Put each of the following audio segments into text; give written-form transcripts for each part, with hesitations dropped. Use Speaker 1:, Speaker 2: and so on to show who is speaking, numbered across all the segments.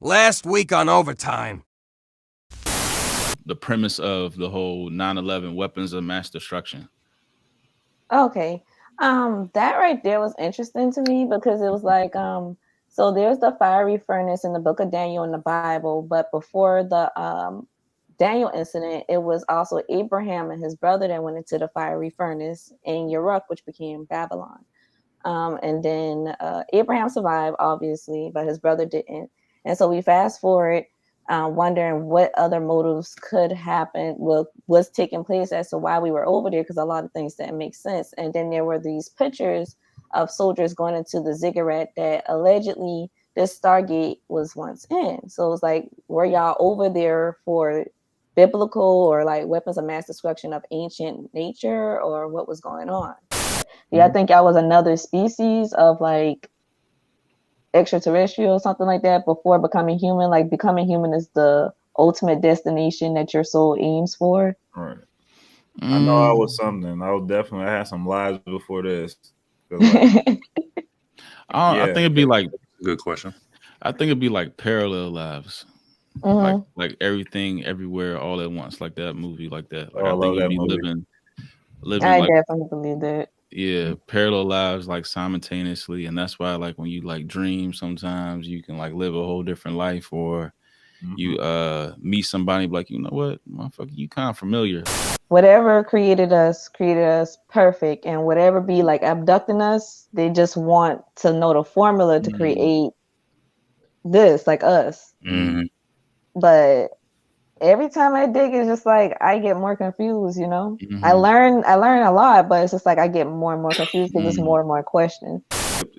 Speaker 1: Last week on Overtime.
Speaker 2: The premise of the whole 9/11 weapons of mass destruction.
Speaker 3: Okay. That right there was interesting to me because it was like, so there's the fiery furnace in the book of Daniel in the Bible, but before the Daniel incident, it was also Abraham and his brother that went into the fiery furnace in Iraq, which became Babylon. And then Abraham survived, obviously, but his brother didn't. And so we fast forward, wondering what other motives could happen, was taking place as to why we were over there, because a lot of things didn't make sense. And then there were these pictures of soldiers going into the ziggurat that allegedly this Stargate was once in. So it was like, were y'all over there for biblical or like weapons of mass destruction of ancient nature, or what was going on? Yeah, I think I was another species of like extraterrestrial, something like that, before becoming human. Like becoming human is the ultimate destination that your soul aims for.
Speaker 4: Right. I know I was something. I was definitely. I had some lives before this. Like,
Speaker 2: I think it'd be like
Speaker 5: good question.
Speaker 2: I think it'd be like parallel lives. Like everything, everywhere, all at once, like that movie, like that. Like I think you'd be living.
Speaker 3: I
Speaker 2: like,
Speaker 3: definitely believe that.
Speaker 2: Yeah, parallel lives like simultaneously, and that's why like when you like dream, sometimes you can like live a whole different life, or you meet somebody like, you know what, motherfucker, you kind of familiar.
Speaker 3: Whatever created us perfect, and whatever be like abducting us, they just want to know the formula to create this, like us. But every time I dig, it's just like I get more confused, you know. I learn a lot, but it's just like I get more and more confused because there's more and more questions.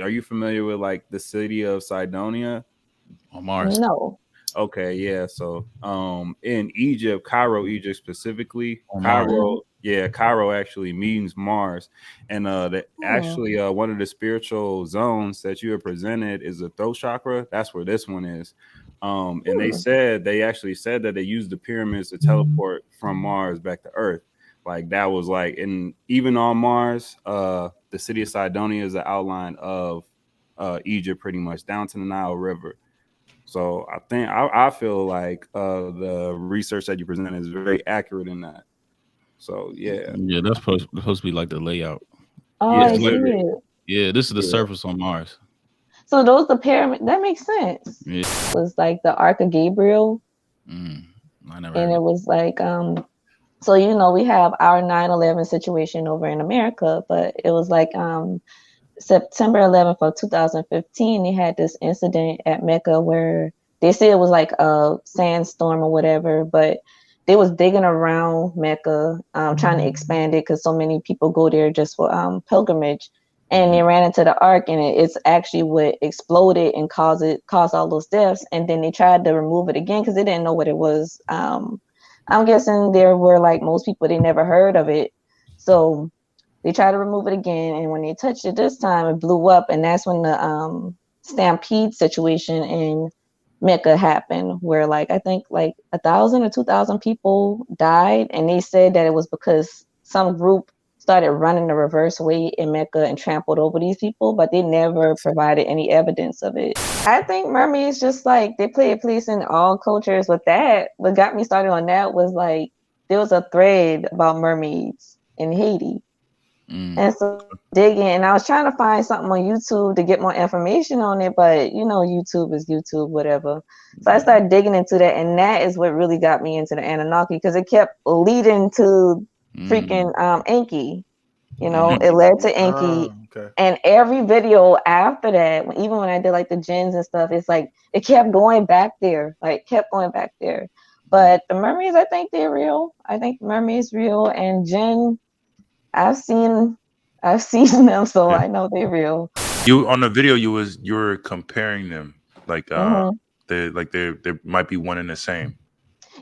Speaker 4: Are you familiar with like the city of Cydonia
Speaker 2: on Mars?
Speaker 3: No.
Speaker 4: Okay, yeah. So in Egypt, Cairo, Egypt specifically, Cairo actually means Mars. And actually one of the spiritual zones that you have presented is the throat chakra. That's where this one is. And they actually said that they used the pyramids to teleport from Mars back to Earth. Like that was like, and even on Mars, the city of Cydonia is the outline of Egypt, pretty much down to the Nile River. So I think I feel like the research that you presented is very accurate in that. So yeah,
Speaker 2: that's supposed to be like the layout.
Speaker 3: Yeah,
Speaker 2: this is the surface on Mars.
Speaker 3: So those the pyramid, that makes sense.
Speaker 2: Yeah.
Speaker 3: It was like the Ark of Gabriel.
Speaker 2: I never
Speaker 3: and it was like so you know, we have our 9/11 situation over in America, but it was like September 11th of 2015, they had this incident at Mecca where they said it was like a sandstorm or whatever, but they was digging around Mecca, trying to expand it because so many people go there just for pilgrimage. And they ran into the ark, and it's actually what exploded and caused all those deaths. And then they tried to remove it again because they didn't know what it was. I'm guessing there were, like most people, they never heard of it. So they tried to remove it again, and when they touched it this time, it blew up, and that's when the stampede situation in Mecca happened, where like I think like 1,000 or 2,000 people died, and they said that it was because some group started running the reverse way in Mecca and trampled over these people, but they never provided any evidence of it. I think mermaids just like they play a place in all cultures. With that, what got me started on that was like there was a thread about mermaids in Haiti. And so digging, and I was trying to find something on YouTube to get more information on it, but you know, YouTube is YouTube, whatever. So I started digging into that, and that is what really got me into the Anunnaki, because it kept leading to freaking Enki. You know, it led to Enki. And every video after that, even when I did like the jinns and stuff, it's like it kept going back there, But the mermaids, I think they're real. I think mermaids real, and jinn, I've seen them, so I know they're real.
Speaker 5: You on the video, you were comparing them like they might be one and the same.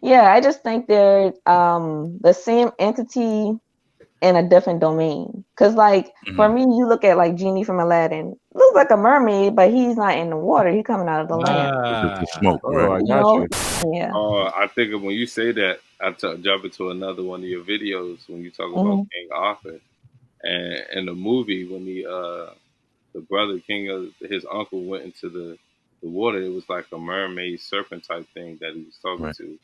Speaker 3: Yeah, I just think they're the same entity in a different domain. Cause like for me, you look at like Genie from Aladdin, looks like a mermaid, but he's not in the water. He's coming out of the land.
Speaker 5: Smoke, right?
Speaker 4: I got you.
Speaker 3: Yeah.
Speaker 6: I think when you say that, I jump into another one of your videos when you talk about King Arthur, and in the movie when the brother king of his uncle went into the the water, it was like a mermaid serpent type thing that he was talking
Speaker 5: Right.
Speaker 6: to.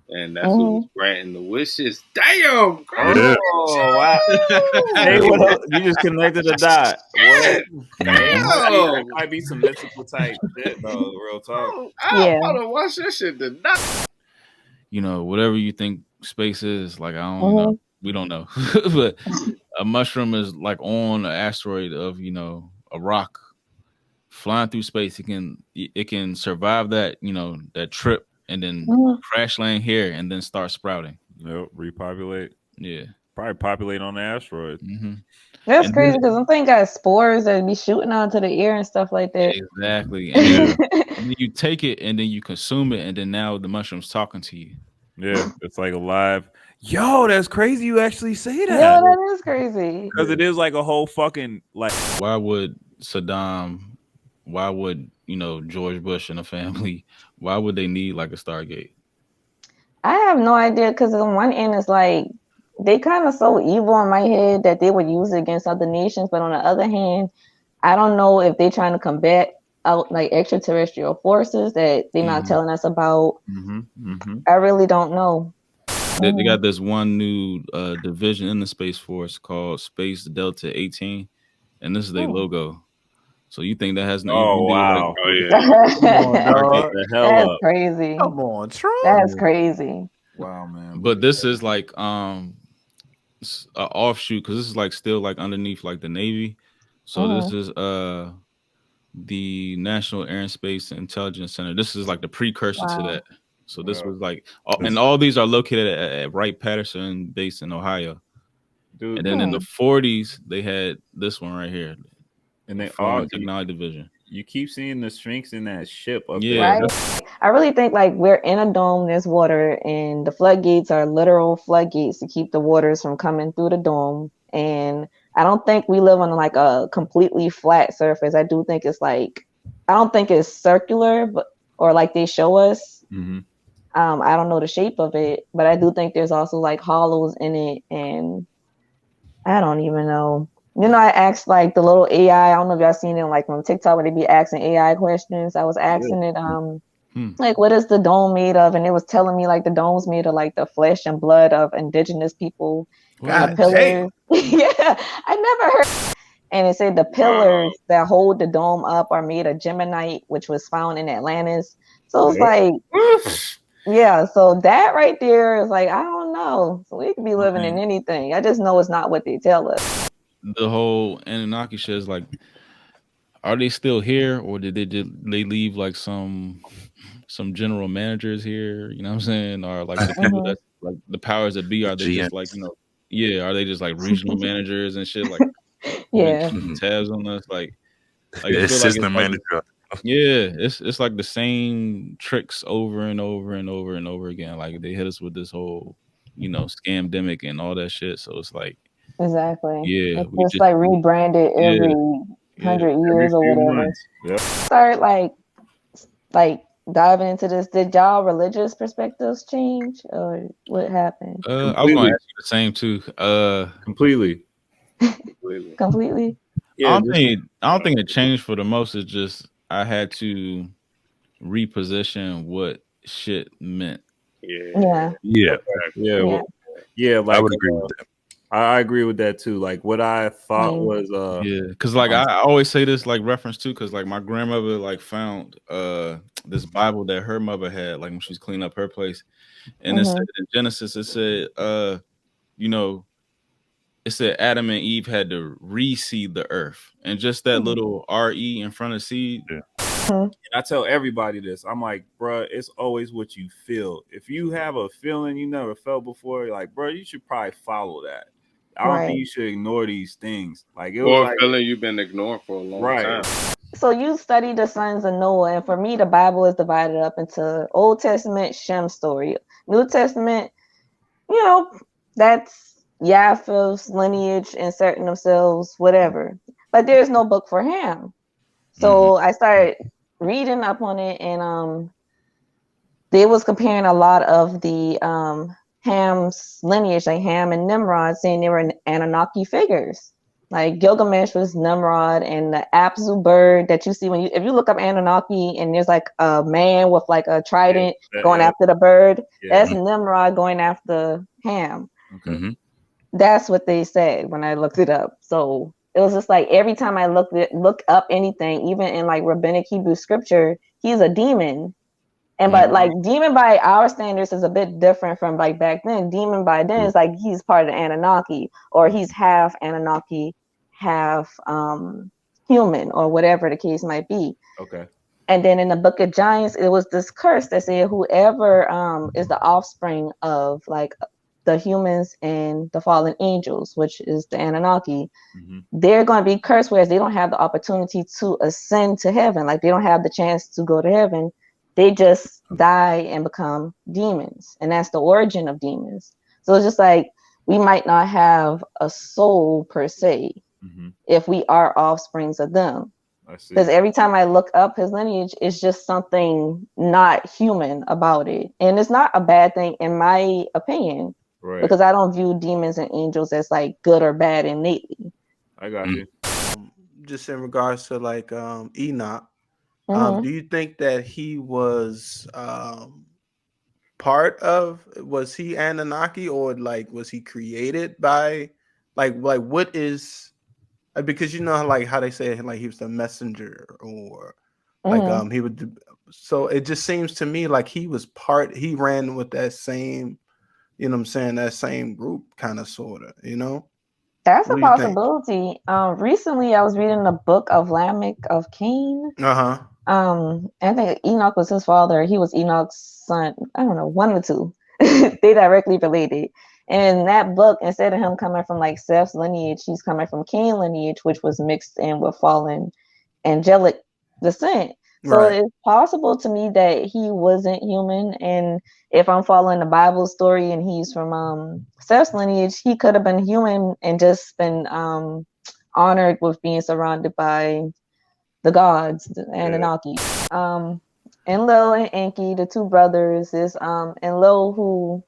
Speaker 6: And that's what was granting the wishes. Damn, girl.
Speaker 4: Oh, wow. Hey, what up? You just connected a dot. What? That might be some mystical type shit, though. Real talk.
Speaker 6: I want to watch that shit tonight.
Speaker 2: You know, whatever you think space is, like I don't know. We don't know. But a mushroom is like on an asteroid of, you know, a rock flying through space. It can survive that, you know, that trip and then crash land here and then start sprouting.
Speaker 4: Yep, repopulate.
Speaker 2: Yeah.
Speaker 4: Probably populate on the asteroid.
Speaker 3: That's crazy because them things got spores that be shooting out to the air and stuff like that.
Speaker 2: Exactly. And then you take it and then you consume it and then now the mushroom's talking to you.
Speaker 4: Yeah, it's like alive. Yo, that's crazy. You actually say that.
Speaker 3: Yo, that is crazy.
Speaker 4: Because it is like a whole fucking like.
Speaker 2: Why would Saddam? Why would, you know, George Bush and a family? Why would they need like a Stargate?
Speaker 3: I have no idea because on one end it's like they kind of so evil in my head that they would use it against other nations, but on the other hand, I don't know if they're trying to combat out like extraterrestrial forces that they're not telling us about. I really don't know.
Speaker 2: They got this one new division in the Space Force called Space Delta 18, and this is their logo. So you think that has nothing to do
Speaker 4: wow.
Speaker 2: with
Speaker 3: That's crazy.
Speaker 7: Come on, Trump.
Speaker 3: That's crazy.
Speaker 4: Wow, man.
Speaker 2: But this is like an offshoot because this is like still like underneath like the Navy. So this is the National Air and Space Intelligence Center. This is like the precursor to that. So this was like, and all these are located at Wright-Patterson base in Ohio. Dude, and then in the 40s, they had this one right here.
Speaker 4: And they
Speaker 2: all technology division.
Speaker 4: You keep seeing the Sphinx in that ship up
Speaker 2: there.
Speaker 3: Right? I really think like we're in a dome, there's water, and the floodgates are literal floodgates to keep the waters from coming through the dome. And I don't think we live on like a completely flat surface. I do think it's like, I don't think it's circular, but or like they show us. I don't know the shape of it, but I do think there's also like hollows in it, and I don't even know. You know, I asked like the little AI. I don't know if y'all seen it like on TikTok where they be asking AI questions. I was asking it, like, what is the dome made of? And it was telling me like the dome's made of like the flesh and blood of indigenous people. And the pillars. Yeah, I never heard. And it said the pillars that hold the dome up are made of geminite, which was found in Atlantis. So it's like, yeah. So that right there is like, I don't know. So we could be living in anything. I just know it's not what they tell us.
Speaker 2: The whole Anunnaki shit is like, are they still here, or did they leave like some general managers here? You know what I'm saying? Or like the people that like the powers that be? Are they just like, you know? Yeah, are they just like regional managers and shit? Like, keeping tabs on us, like
Speaker 5: assistant manager.
Speaker 2: Yeah, it's like the same tricks over and over and over and over again. Like they hit us with this whole, you know, scamdemic and all that shit. So it's like.
Speaker 3: Exactly.
Speaker 2: Yeah,
Speaker 3: it's just like rebranded every 100 years or whatever.
Speaker 4: Yep.
Speaker 3: Start like diving into this. Did y'all religious perspectives change, or what happened?
Speaker 2: I was gonna ask you the same too.
Speaker 4: Completely.
Speaker 3: Completely.
Speaker 2: Yeah, I don't think it changed for the most. It's just I had to reposition what shit meant.
Speaker 3: Yeah.
Speaker 4: Like
Speaker 5: I would agree with that.
Speaker 4: I agree with that too. Like what I thought was
Speaker 2: because like I always say this like reference too, because like my grandmother like found this Bible that her mother had like when she was cleaning up her place, and it said in Genesis, it said you know, it said Adam and Eve had to reseed the earth, and just that little RE in front of seed.
Speaker 4: And I tell everybody this. I'm like, bro, it's always what you feel. If you have a feeling you never felt before, like, bro, you should probably follow that. I don't think you should ignore these things. Like it was like,
Speaker 6: feeling you've been ignoring for a long time.
Speaker 3: So you study the sons of Noah, and for me, the Bible is divided up into Old Testament, Shem's story, New Testament. You know, that's Japheth's lineage, inserting themselves, whatever. But there's no book for Ham. So I started reading up on it, and they was comparing a lot of the Ham's lineage, like Ham and Nimrod, saying they were Anunnaki figures. Like Gilgamesh was Nimrod, and the Apsu bird that you see if you look up Anunnaki, and there's like a man with like a trident going after the bird. That's Nimrod going after Ham.
Speaker 4: Okay.
Speaker 3: That's what they said when I looked it up. So it was just like every time I look up anything, even in like rabbinic Hebrew scripture, he's a demon. And but like demon by our standards is a bit different from like back then. Demon by then is like he's part of the Anunnaki, or he's half Anunnaki, half human, or whatever the case might be.
Speaker 4: Okay.
Speaker 3: And then in the Book of Giants, it was this curse that said whoever is the offspring of like the humans and the fallen angels, which is the Anunnaki, they're going to be cursed, whereas they don't have the opportunity to ascend to heaven. Like they don't have the chance to go to heaven. They just die and become demons. And that's the origin of demons. So it's just like we might not have a soul per se if we are offsprings of them. Because every time I look up his lineage, it's just something not human about it. And it's not a bad thing, in my opinion, because I don't view demons and angels as like good or bad innately.
Speaker 4: I got you.
Speaker 7: Just in regards to like Enoch, do you think that he was was he Anunnaki, or like was he created by like what is, because you know like how they say like he was the messenger, or like he would, so it just seems to me like he ran with that same, you know what I'm saying, that same group kind of sort of, you know.
Speaker 3: That's a possibility. Recently I was reading the book of Lamech of Cain. I think Enoch was his father. He was Enoch's son. I don't know, one or two. They directly related. And in that book, instead of him coming from like Seth's lineage, he's coming from Cain lineage, which was mixed in with fallen angelic descent. So it's possible to me that he wasn't human. And if I'm following the Bible story and he's from Seth's lineage, he could have been human and just been honored with being surrounded by the gods, the Anunnaki. Enlil and Enki, the two brothers, is Enlil, who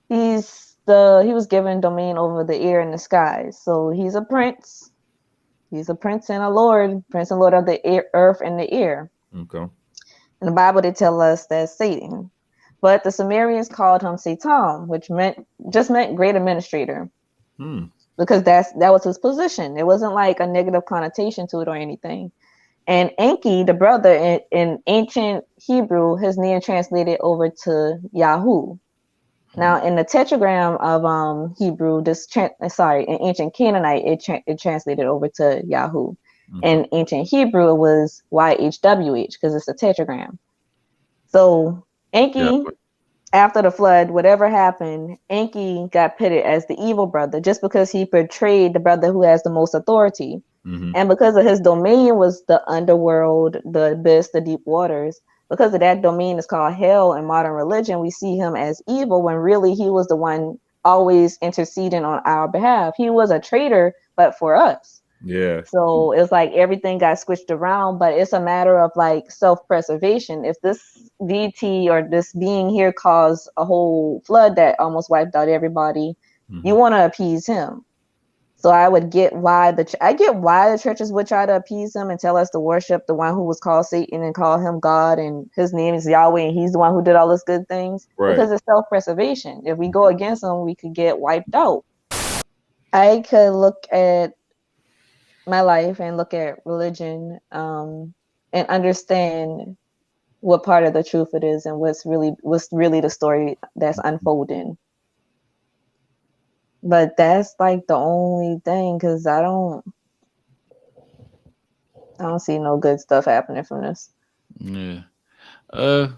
Speaker 3: he was given domain over the air and the skies. So he's a prince. He's a prince and a lord, prince and lord of the air, earth and the air.
Speaker 4: Okay.
Speaker 3: In the Bible, they tell us that's Satan. But the Sumerians called him Satan, which meant great administrator. Because that was his position. It wasn't like a negative connotation to it or anything. And Enki, the brother, in ancient Hebrew, his name translated over to Yahoo. Now, in the tetragram of Hebrew, in ancient Canaanite, it translated over to Yahoo. In ancient Hebrew, it was YHWH because it's a tetragram. So Enki, after the flood, whatever happened, Enki got pitted as the evil brother just because he portrayed the brother who has the most authority. And because of his domain was the underworld, the abyss, the deep waters, because of that domain is called hell in modern religion, we see him as evil when really he was the one always interceding on our behalf. He was a traitor, but for us.
Speaker 4: Yeah.
Speaker 3: So it's like everything got switched around, but it's a matter of like self-preservation. If this deity or this being here caused a whole flood that almost wiped out everybody, you want to appease him. So I would get why the churches would try to appease him and tell us to worship the one who was called Satan and call him God, and his name is Yahweh, and he's the one who did all those good things. Because it's self-preservation. If we go against him, we could get wiped out. I could look at my life and look at religion and understand what part of the truth it is and what's really the story that's unfolding. But that's like the only thing, because I don't see no good stuff happening from this.
Speaker 2: Yeah. I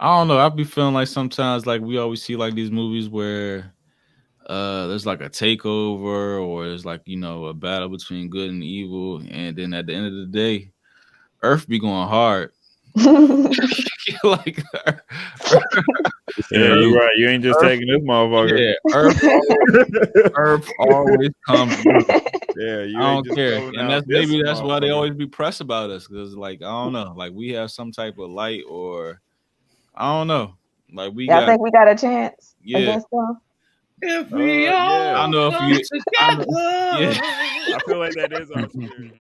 Speaker 2: don't know. I be feeling like sometimes like we always see like these movies where there's like a takeover, or there's like, you know, a battle between good and evil, and then at the end of the day, Earth be going hard. Like
Speaker 4: yeah, you're right. You ain't just taking this motherfucker.
Speaker 2: Yeah, Earth always comes through.
Speaker 4: Yeah, you
Speaker 2: I don't care, and that's why they always be pressed about us, because like I don't know, like we have some type of light, or I don't know, like I
Speaker 3: think we got a chance against them.
Speaker 6: If we all
Speaker 2: I don't know if
Speaker 6: come
Speaker 2: you.
Speaker 6: together.
Speaker 2: Yeah.
Speaker 4: I feel like that is our spirit.